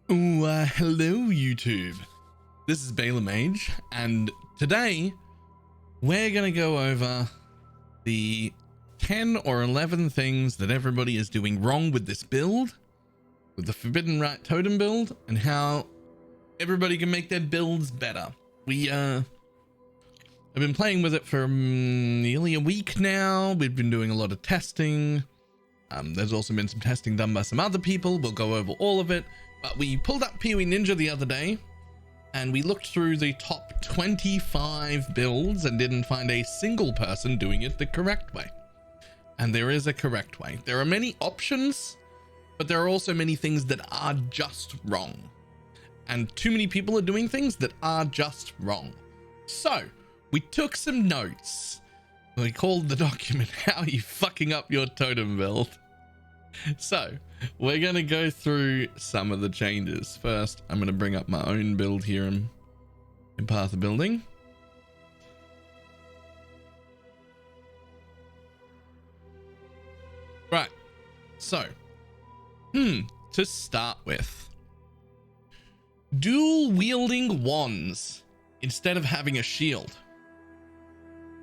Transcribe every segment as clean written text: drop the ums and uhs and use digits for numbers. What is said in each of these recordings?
Hello YouTube. This is BalorMage, and today we're gonna go over the 10 or 11 things that everybody is doing wrong with this build, with the Forbidden Rite Totem build, and how everybody can make their builds better. I've been playing with it for nearly a week now. We've been doing a lot of testing. There's also been some testing done by some other people. We'll go over all of it. But we pulled up POE Ninja the other day and we looked through the top 25 builds and didn't find a single person doing it the correct way. And there is a correct way. There are many options, but there are also many things that are just wrong. And too many people are doing things that are just wrong. So we took some notes. We called the document "How Are You Fucking Up Your Totem Build?" So we're going to go through some of the changes. First, I'm going to bring up my own build here in Path of Building. Right. So, to start with, dual wielding wands instead of having a shield.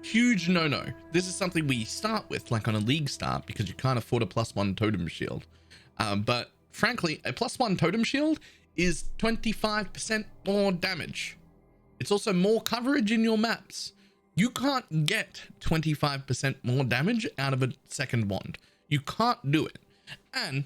Huge no-no. This is something we start with, like on a league start, because you can't afford a +1 totem shield. But frankly, a +1 totem shield is 25% more damage. It's also more coverage in your maps. You can't get 25% more damage out of a second wand. You can't do it. And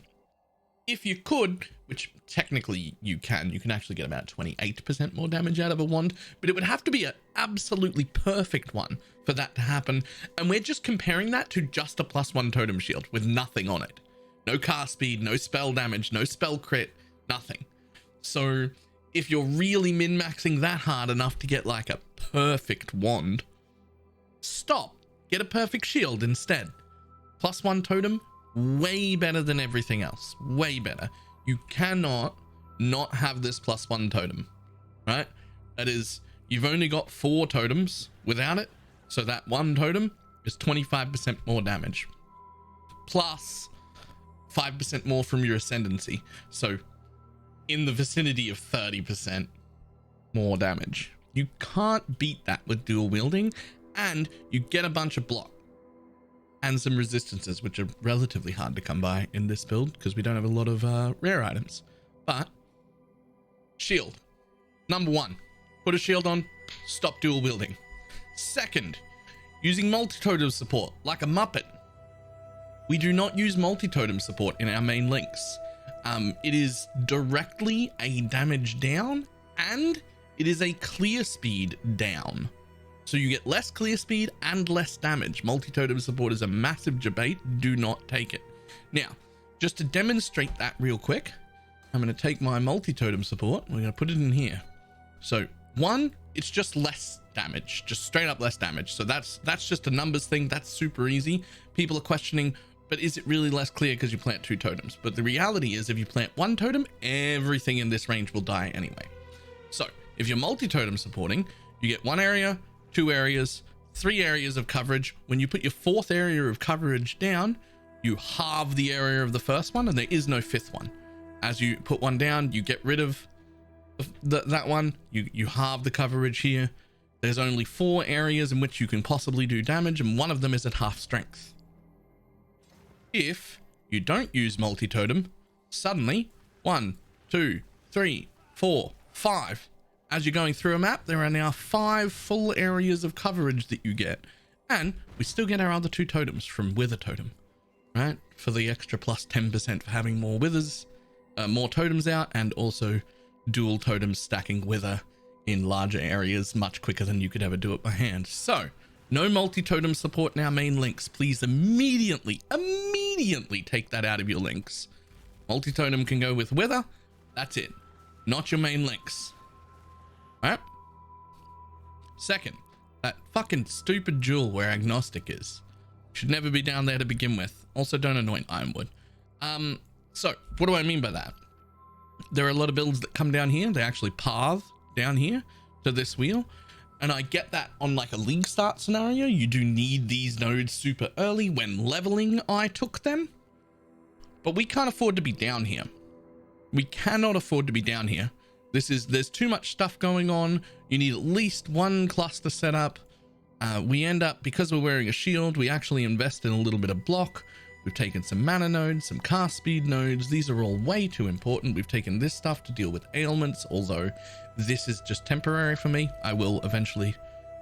if you could, which technically you can actually get about 28% more damage out of a wand, but it would have to be an absolutely perfect one for that to happen. And we're just comparing that to just a +1 totem shield with nothing on it. No cast speed, no spell damage, no spell crit, nothing. So if you're really min-maxing that hard enough to get like a perfect wand, stop. Get a perfect shield instead. +1 totem, way better than everything else. Way better. You cannot not have this +1 totem, right? That is, you've only got 4 totems without it. So that 1 totem is 25% more damage. Plus 5% more from your ascendancy. So in the vicinity of 30% more damage. You can't beat that with dual wielding, and you get a bunch of block and some resistances, which are relatively hard to come by in this build because we don't have a lot of rare items. But shield, number 1, put a shield on, stop dual wielding. Second, using multi-totem support like a muppet. We do not use multi-totem support in our main links. It is directly a damage down, and it is a clear speed down. So you get less clear speed and less damage. Multi-totem support is a massive debate. Do not take it. Now, just to demonstrate that real quick, I'm going to take my multi-totem support. We're going to put it in here. So 1, it's just less damage, just straight up less damage. So that's just a numbers thing. That's super easy. People are questioning, but is it really less clear because you plant 2 totems? But the reality is, if you plant 1 totem, everything in this range will die anyway. So if you're multi-totem supporting, you get 1 area, 2 areas, 3 areas of coverage. When you put your 4th area of coverage down, you halve the area of the first one, and there is no 5th one. As you put 1 down, you get rid of that one. You halve the coverage here. There's only 4 areas in which you can possibly do damage, and one of them is at half strength. If you don't use multi-totem, suddenly 1, 2, 3, 4, 5. As you're going through a map, there are now 5 full areas of coverage that you get. And we still get our other 2 totems from Wither Totem, right? For the extra plus 10% for having more withers, more totems out, and also dual totems stacking wither in larger areas much quicker than you could ever do it by hand. So no multi-totem support in our main links. Please immediately take that out of your links. Multi-totem can go with wither. That's it. Not your main links. Alright? Second, that fucking stupid jewel where agnostic is. Should never be down there to begin with. Also, don't anoint ironwood. So what do I mean by that? There are a lot of builds that come down here. They actually path down here to this wheel. And I get that on like a league start scenario, you do need these nodes super early. When leveling, I took them. But we can't afford to be down here. We cannot afford to be down here. There's too much stuff going on. You need at least one cluster set up. We end up, because we're wearing a shield, we actually invest in a little bit of block. We've taken some mana nodes, some cast speed nodes. These are all way too important. We've taken this stuff to deal with ailments, although this is just temporary for me. I will eventually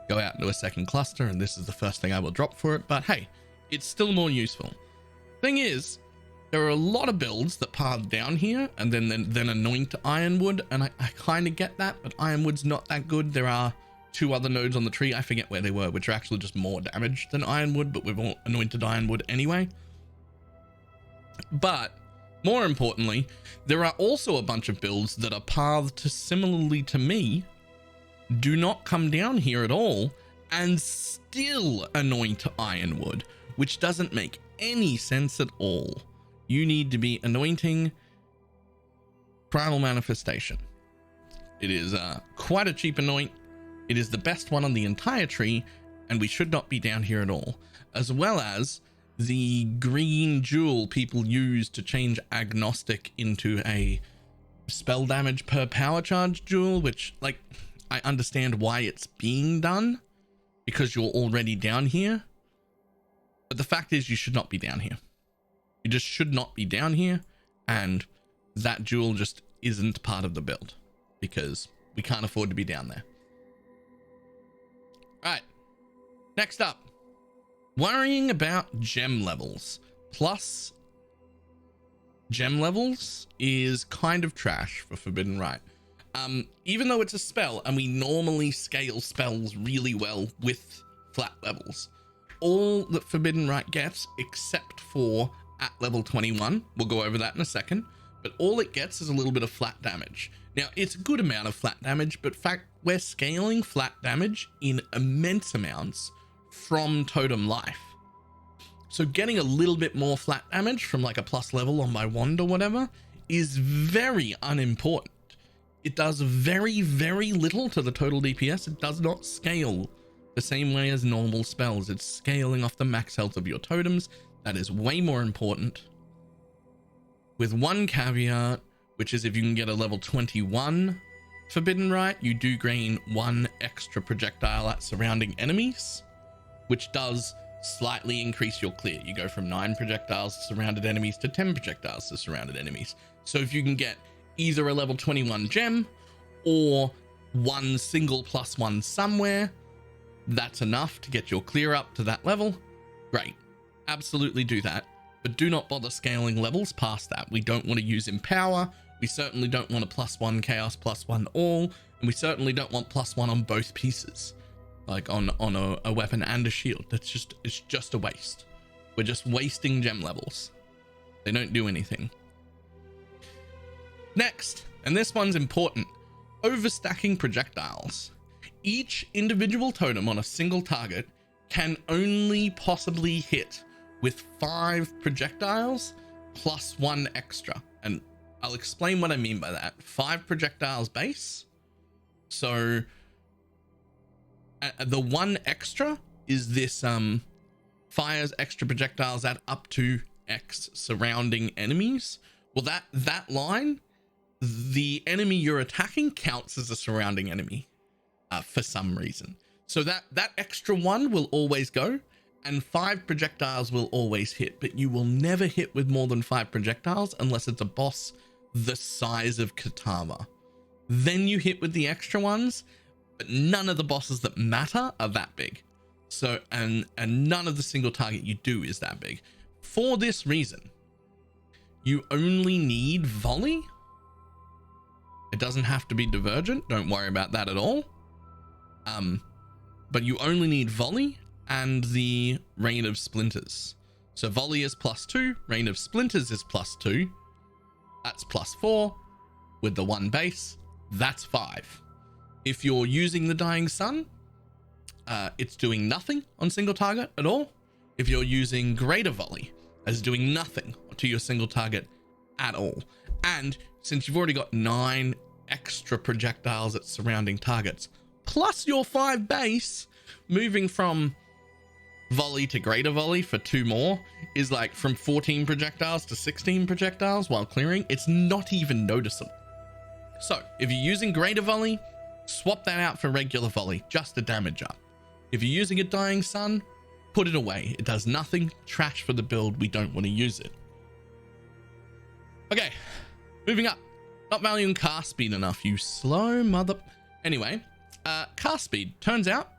go out into a second cluster, and this is the first thing I will drop for it. But hey, it's still more useful. Thing is, there are a lot of builds that path down here and then anoint Ironwood, and I kind of get that, but Ironwood's not that good. There are 2 other nodes on the tree, I forget where they were, which are actually just more damage than Ironwood, but we've all anointed Ironwood anyway. But more importantly, there are also a bunch of builds that are pathed similarly to me, do not come down here at all, and still anoint Ironwood, which doesn't make any sense at all. You need to be anointing Primal Manifestation. It is quite a cheap anoint. It is the best one on the entire tree, and we should not be down here at all. As well as the green jewel people use to change Agnostic into a spell damage per power charge jewel, which, like, I understand why it's being done, because you're already down here. But the fact is, you should not be down here. You just should not be down here, and that jewel just isn't part of the build because we can't afford to be down there. All right, next up, worrying about gem levels. Plus, gem levels is kind of trash for Forbidden Rite. Even though it's a spell and we normally scale spells really well with flat levels, all that Forbidden Rite gets, except for at level 21, we'll go over that in a second, but all it gets is a little bit of flat damage. Now, it's a good amount of flat damage, but we're scaling flat damage in immense amounts from Totem life. So getting a little bit more flat damage from like a plus level on my wand or whatever is very unimportant. It does very, very little to the total DPS. It does not scale the same way as normal spells. It's scaling off the max health of your totems. That is way more important. With one caveat, which is if you can get a level 21 Forbidden Rite, you do gain 1 extra projectile at surrounding enemies, which does slightly increase your clear. You go from 9 projectiles to surrounded enemies to 10 projectiles to surrounded enemies. So if you can get either a level 21 gem or 1 single +1 somewhere, that's enough to get your clear up to that level. Great. Absolutely do that, but do not bother scaling levels past that. We don't want to use Empower. We certainly don't want a +1 Chaos, +1 all, and we certainly don't want +1 on both pieces, like on a weapon and a shield. It's just a waste. We're just wasting gem levels. They don't do anything. Next, and this one's important, overstacking projectiles. Each individual totem on a single target can only possibly hit with 5 projectiles plus 1 extra. And I'll explain what I mean by that. 5 projectiles base. So the 1 extra is this fires extra projectiles at up to X surrounding enemies. Well, that line, the enemy you're attacking counts as a surrounding enemy for some reason. So that extra 1 will always go, and 5 projectiles will always hit, but you will never hit with more than 5 projectiles unless it's a boss the size of Katama. Then you hit with the extra ones, but none of the bosses that matter are that big. So, and none of the single target you do is that big. For this reason, you only need volley. It doesn't have to be divergent. Don't worry about that at all. But you only need volley and the rain of splinters. So volley is +2, rain of splinters is +2. That's +4 with the 1 base. That's 5. If you're using the dying sun, it's doing nothing on single target at all. If you're using greater volley, it's doing nothing to your single target at all. And since you've already got 9 extra projectiles at surrounding targets, plus your 5 base, moving from volley to greater volley for 2 more is like from 14 projectiles to 16 projectiles while clearing. It's not even noticeable. So if you're using greater volley, swap that out for regular volley, just to damage up. If you're using a dying sun, put it away. It does nothing. Trash for the build. We don't want to use it. Okay, moving up. Not valuing cast speed enough, you slow mother. Anyway, cast speed, turns out,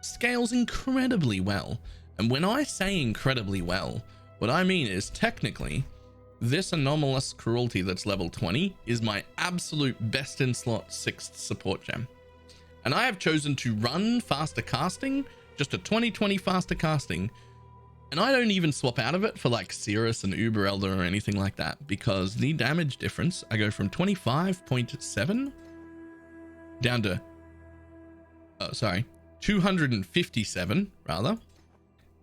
scales incredibly well. And when I say incredibly well, what I mean is technically, this anomalous cruelty that's level 20 is my absolute best in slot 6th support gem. And I have chosen to run faster casting, just a 20/20 faster casting. And I don't even swap out of it for like Cirrus and Uber Elder or anything like that, because the damage difference, I go from 25.7 down to, 257 rather,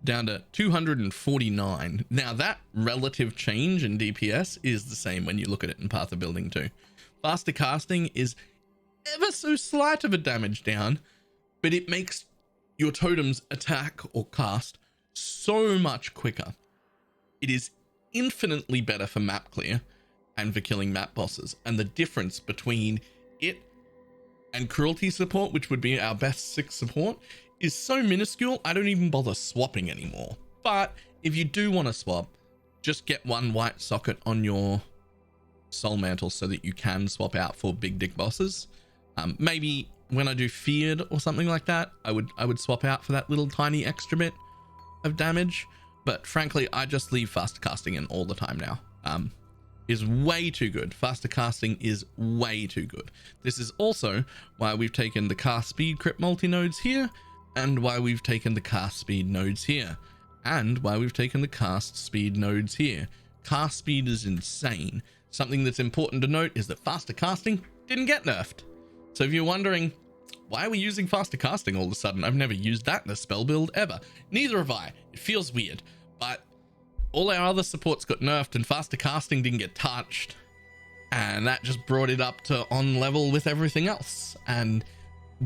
down to 249. Now that relative change in DPS is the same when you look at it in Path of Building too. Faster casting is ever so slight of a damage down, but it makes your totems attack or cast so much quicker. It is infinitely better for map clear and for killing map bosses, and the difference between it and cruelty support, which would be our best 6 support, is so minuscule I don't even bother swapping anymore. But if you do want to swap, just get one white socket on your soul mantle so that you can swap out for big dick bosses. Maybe when I do feared or something like that, I would swap out for that little tiny extra bit of damage, but frankly I just leave faster casting in all the time now. Is way too good. Faster casting is way too good. This is also why we've taken the cast speed crit multi-nodes here, and why we've taken the cast speed nodes here, and why we've taken the cast speed nodes here. Cast speed is insane. Something that's important to note is that faster casting didn't get nerfed. So if you're wondering, why are we using faster casting all of a sudden? I've never used that in a spell build ever. Neither have I. It feels weird, but all our other supports got nerfed and faster casting didn't get touched. And that just brought it up to on level with everything else. And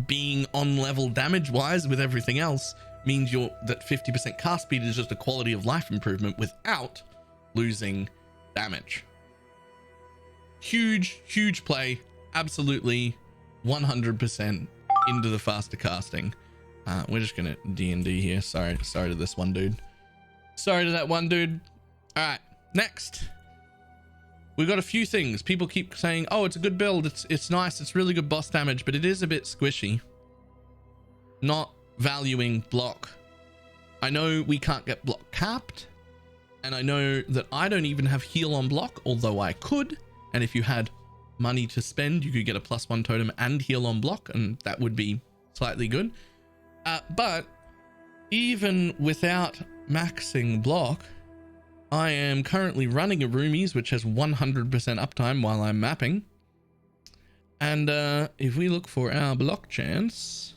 being on level damage wise with everything else means that 50% cast speed is just a quality of life improvement without losing damage. Huge play. Absolutely 100% into the faster casting. We're just gonna D&D here. Sorry to this one dude. Sorry to that one dude. All right, next we've got a few things. People keep saying, oh, it's a good build, it's nice, it's really good boss damage, but it is a bit squishy. Not valuing block. I know we can't get block capped, and I know that I don't even have heal on block, although I could. And if you had money to spend, you could get a +1 totem and heal on block, and that would be slightly good. But even without maxing block, I am currently running a Roomies, which has 100% uptime while I'm mapping. And if we look for our block chance,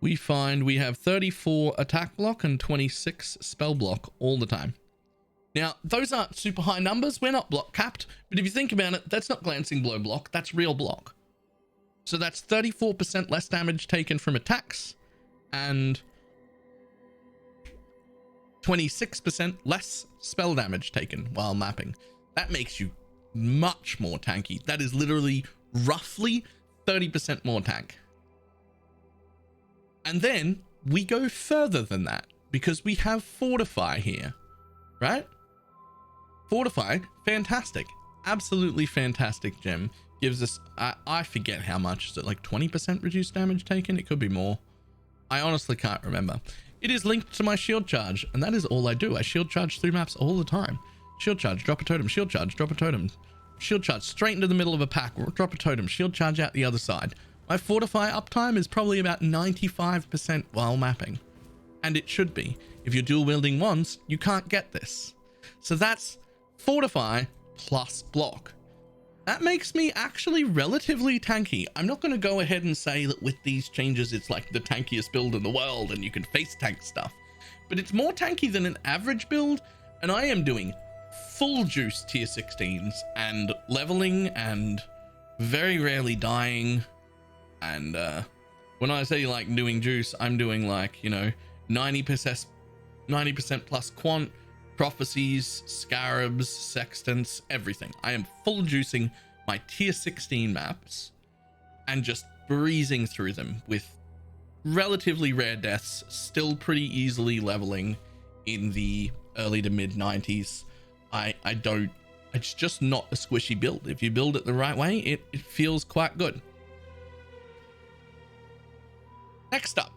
we find we have 34 attack block and 26 spell block all the time. Now, those aren't super high numbers. We're not block capped, but if you think about it, that's not glancing blow block, that's real block. So that's 34% less damage taken from attacks and 26% less spell damage taken while mapping. That makes you much more tanky. That is literally roughly 30% more tank. And then we go further than that because we have Fortify here, right? Fortify, fantastic, absolutely fantastic gem. Gives us, I forget how much, is it like 20% reduced damage taken? It could be more. I honestly can't remember. It is linked to my shield charge, and that is all I do. I shield charge through maps all the time. Shield charge, drop a totem, shield charge, drop a totem. Shield charge straight into the middle of a pack, drop a totem, shield charge out the other side. My Fortify uptime is probably about 95% while mapping. And it should be. If you're dual wielding wands, you can't get this. So that's Fortify plus block. That makes me actually relatively tanky. I'm not going to go ahead and say that with these changes it's like the tankiest build in the world and you can face tank stuff, but it's more tanky than an average build, and I am doing full juice tier 16s and leveling and very rarely dying. And when I say like doing juice, I'm doing like, you know, 90% plus quant, prophecies, scarabs, sextants, everything. I am full juicing my tier 16 maps and just breezing through them with relatively rare deaths, still pretty easily leveling in the early to mid 90s. It's just not a squishy build. If you build it the right way, it feels quite good. Next up,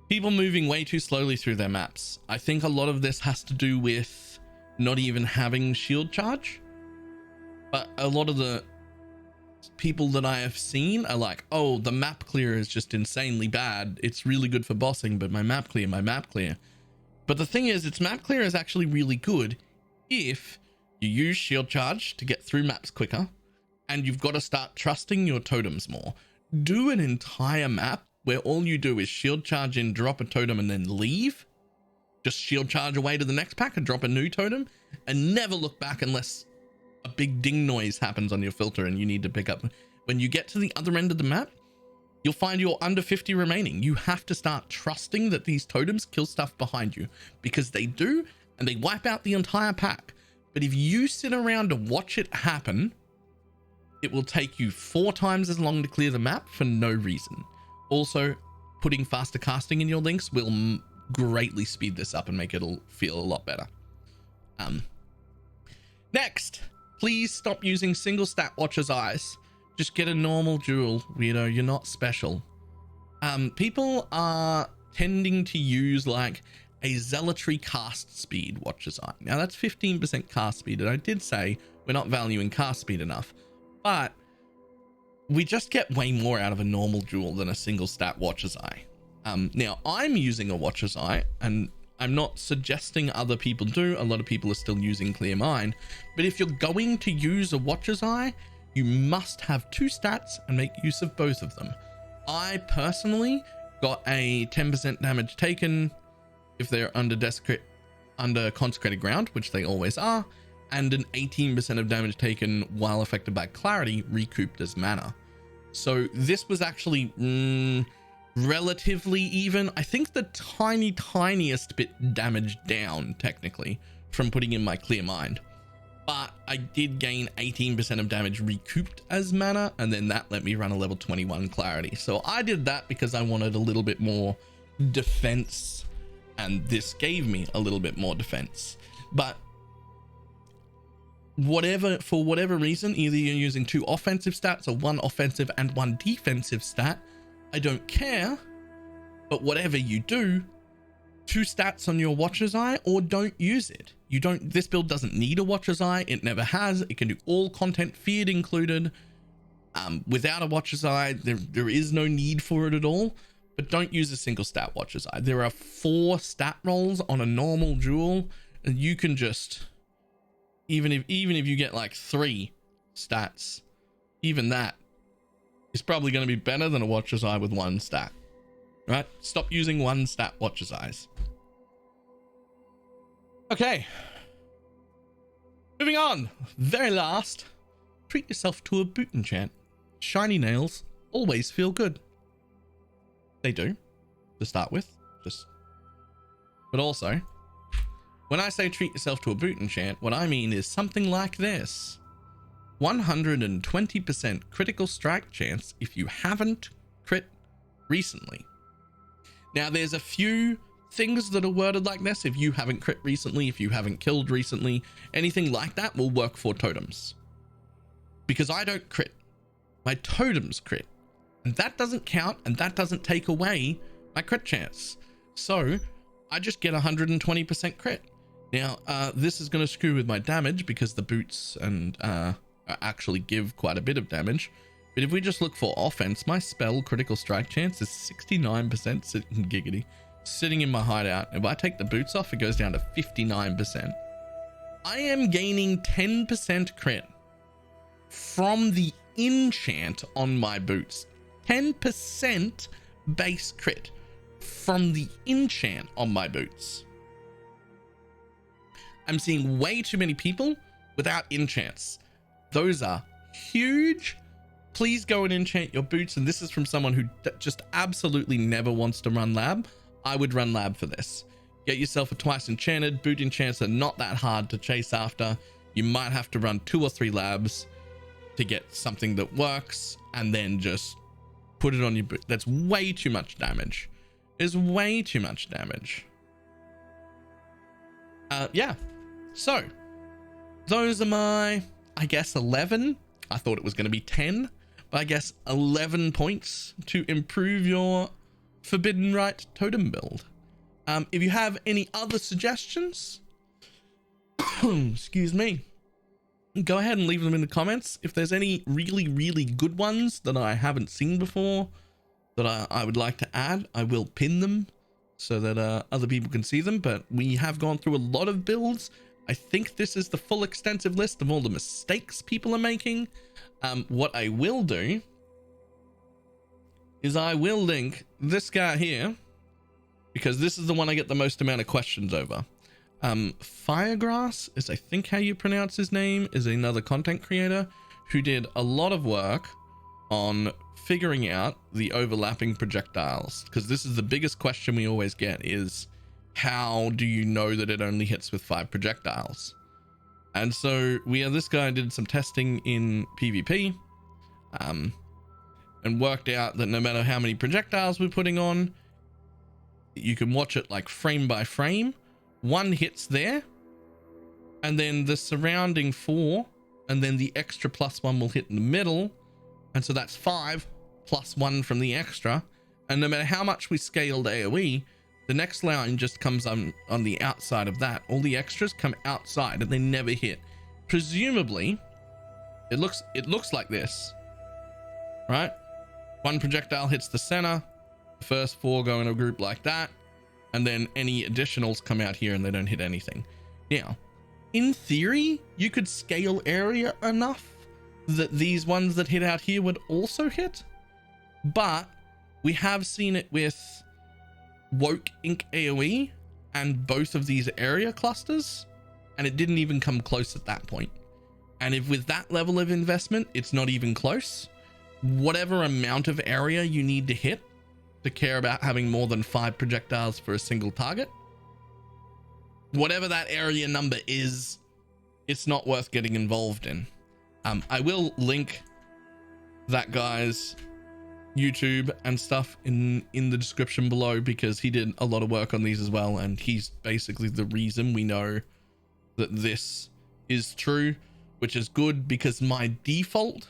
people moving way too slowly through their maps. I think a lot of this has to do with not even having shield charge, but a lot of the people that I have seen are like, oh, the map clear is just insanely bad. It's really good for bossing, but my map clear. But the thing is, its map clear is actually really good if you use shield charge to get through maps quicker, and you've got to start trusting your totems more. Do an entire map where all you do is shield charge in, drop a totem, and then leave. Just shield charge away to the next pack and drop a new totem, and never look back unless a big ding noise happens on your filter and you need to pick up. When you get to the other end of the map, you'll find you're under 50 remaining. You have to start trusting that these totems kill stuff behind you, because they do, and they wipe out the entire pack. But if you sit around to watch it happen, it will take you 4 times as long to clear the map for no reason. Also, putting faster casting in your links will greatly speed this up and make it feel a lot better. Next, please stop using single stat Watcher's Eyes. Just get a normal jewel, weirdo. You're not special. People are tending to use like a zealotry cast speed Watcher's Eye. Now that's 15% cast speed, and I did say we're not valuing cast speed enough, but we just get way more out of a normal jewel than a single stat Watcher's Eye. Now I'm using a Watcher's Eye, and I'm not suggesting other people do. A lot of people are still using Clear Mind, but if you're going to use a Watcher's Eye, you must have 2 stats and make use of both of them. I personally got a 10% damage taken if they're under consecrated ground, which they always are, and an 18% of damage taken while affected by clarity recouped as mana. So this was actually relatively even. I think the tiniest bit damage down technically from putting in my Clear Mind, but I did gain 18% of damage recouped as mana, and then that let me run a level 21 clarity. So I did that because I wanted a little bit more defense, and this gave me a little bit more defense. But for whatever reason, either you're using 2 offensive stats or 1 offensive and 1 defensive stat, I don't care. But whatever you do, 2 stats on your Watcher's Eye, or don't use it. This build doesn't need a Watcher's Eye. It never has. It can do all content, feared included. Without a Watcher's Eye, there is no need for it at all. But don't use a single stat Watcher's Eye. There are 4 stat rolls on a normal jewel, and you can just, even if you get like 3 stats, even that is probably going to be better than a Watcher's Eye with 1 stat. Right? Stop using 1 stat Watcher's Eyes. Okay. Moving on. Very last. Treat yourself to a boot enchant. Shiny nails always feel good. They do, to start with. But also, when I say treat yourself to a boot enchant, what I mean is something like this. 120% critical strike chance if you haven't crit recently. Now, there's a few things that are worded like this. If you haven't crit recently, if you haven't killed recently, anything like that will work for totems. Because I don't crit. My totems crit. And that doesn't count, and that doesn't take away my crit chance. So I just get 120% crit. Now, this is going to screw with my damage because the boots and actually give quite a bit of damage. But if we just look for offense, my spell critical strike chance is 69% sitting in my hideout. If I take the boots off, it goes down to 59%. I am gaining 10% crit from the enchant on my boots. 10% base crit from the enchant on my boots. I'm seeing way too many people without enchants. Those are huge. Please go and enchant your boots. And this is from someone who just absolutely never wants to run lab. I would run lab for this. Get yourself a twice enchanted. Boot enchants are not that hard to chase after. You might have to run 2 or 3 labs to get something that works, and then just put it on your boot. That's way too much damage. It's way too much damage. Yeah. So those are my, I guess, 11. I thought it was going to be 10, but I guess 11 points to improve your Forbidden Rite totem build. If you have any other suggestions, excuse me, go ahead and leave them in the comments. If there's any really, really good ones that I haven't seen before that I would like to add, I will pin them so that other people can see them. But we have gone through a lot of builds. I think this is the full extensive list of all the mistakes people are making. What I will do is I will link this guy here, because this is the one I get the most amount of questions over. Firegrass is, I think, how you pronounce his name, is another content creator who did a lot of work on figuring out the overlapping projectiles, because this is the biggest question we always get, is how do you know that it only hits with 5 projectiles? And so this guy did some testing in PvP, and worked out that no matter how many projectiles we're putting on, you can watch it like frame by frame. 1 hits there, and then the surrounding 4, and then the extra +1 will hit in the middle, and so that's 5 plus 1 from the extra. And no matter how much we scaled AoE, the next line just comes on the outside of that. All the extras come outside and they never hit. Presumably, it looks like this, right? 1 projectile hits the center, the first 4 go in a group like that, and then any additionals come out here and they don't hit anything. Now, in theory, you could scale area enough that these ones that hit out here would also hit, but we have seen it with Woke Ink AoE and both of these area clusters, and it didn't even come close at that point. And if with that level of investment, it's not even close, whatever amount of area you need to hit to care about having more than 5 projectiles for a single target, whatever that area number is, it's not worth getting involved in. I will link that guy's YouTube and stuff in the description below, because he did a lot of work on these as well, and he's basically the reason we know that this is true, which is good, because my default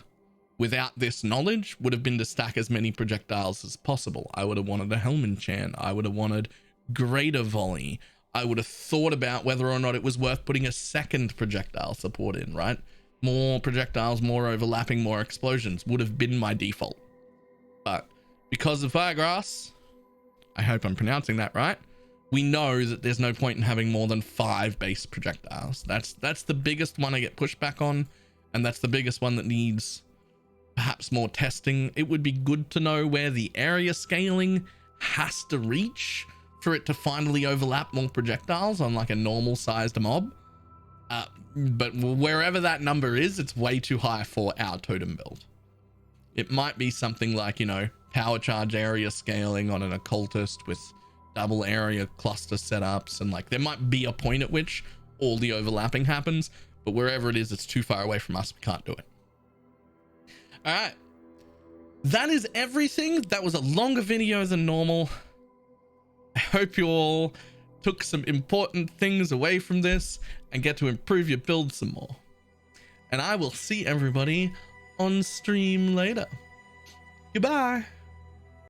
without this knowledge would have been to stack as many projectiles as possible. I would have wanted a helm enchant. I would have wanted greater volley. I would have thought about whether or not it was worth putting a second projectile support in, right? More projectiles, more overlapping, more explosions would have been my default. But because of Firegrass, I hope I'm pronouncing that right, we know that there's no point in having more than 5 base projectiles. That's the biggest one I get pushback on, and that's the biggest one that needs perhaps more testing. It would be good to know where the area scaling has to reach for it to finally overlap more projectiles on like a normal sized mob. But wherever that number is, it's way too high for our totem build. It might be something like, you know, power charge area scaling on an occultist with double area cluster setups, and like there might be a point at which all the overlapping happens, but wherever it is, it's too far away from us. We can't do it. All right, that is everything. That was a longer video than normal. I hope you all took some important things away from this and get to improve your build some more. And I will see everybody on stream later. Goodbye.